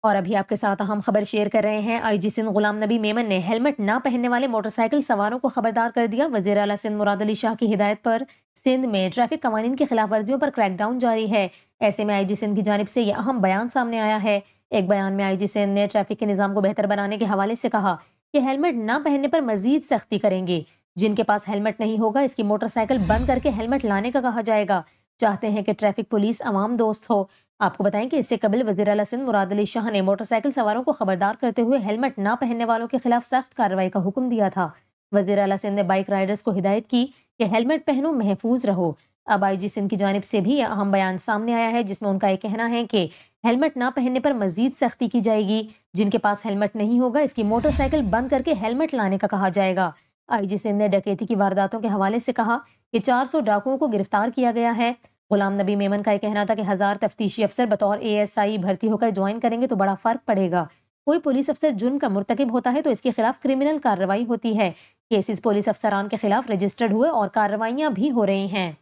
और अभी आपके साथ अहम खबर शेयर कर रहे हैं। आईजी सिंध गुलाम नबी मेमन ने हेलमेट ना पहनने वाले मोटरसाइकिल सवारों को खबरदार कर दिया। वजीर आला सिंध मुराद अली शाह की हिदायत पर सिंध में ट्रैफिक कवानीन की खिलाफ वर्जियों पर क्रैकडाउन जारी है। ऐसे में आईजी सिंध की जानिब से यह अहम बयान सामने आया है। एक बयान में आईजी सिंध ने ट्रैफिक के निज़ाम को बेहतर बनाने के हवाले से कहा कि हेलमेट ना पहनने पर मजीद सख्ती करेंगे। जिनके पास हेलमेट नहीं होगा इसकी मोटरसाइकिल बंद करके हेलमेट लाने का कहा जाएगा। चाहते हैं कि ट्रैफिक पुलिस अवाम दोस्त हो। आपको बताएं कि इससे कबल वज़ीर आला सिंध मुराद अली शाह ने मोटरसाइकिल सवारों को खबरदार करते हुए हेलमेट ना पहनने वालों के खिलाफ सख्त कार्रवाई का हुक्म दिया था। वज़ीर आला सिंध ने बाइक राइडर्स को हिदायत की कि हेलमेट पहनो, महफूज रहो। अब आईजी सिंध की जानिब से भी यह अहम बयान सामने आया है, जिसमें उनका यह कहना है कि हेलमेट ना पहनने पर मजीद सख्ती की जाएगी। जिनके पास हेलमेट नहीं होगा इसकी मोटरसाइकिल बंद करके हेलमेट लाने का कहा जाएगा। आईजी सिंध ने डकैती की वारदातों के हवाले से कहा कि 400 डाकुओं को गिरफ्तार किया गया है। गुलाम नबी मेमन का यह कहना था कि 1000 तफ्तीशी अफसर बतौर एएसआई भर्ती होकर ज्वाइन करेंगे तो बड़ा फर्क पड़ेगा। कोई पुलिस अफसर जुर्म का मुर्तकिब होता है तो इसके खिलाफ क्रिमिनल कार्रवाई होती है। केसेस पुलिस अफसरान के खिलाफ रजिस्टर्ड हुए और कार्रवाइयां भी हो रही हैं।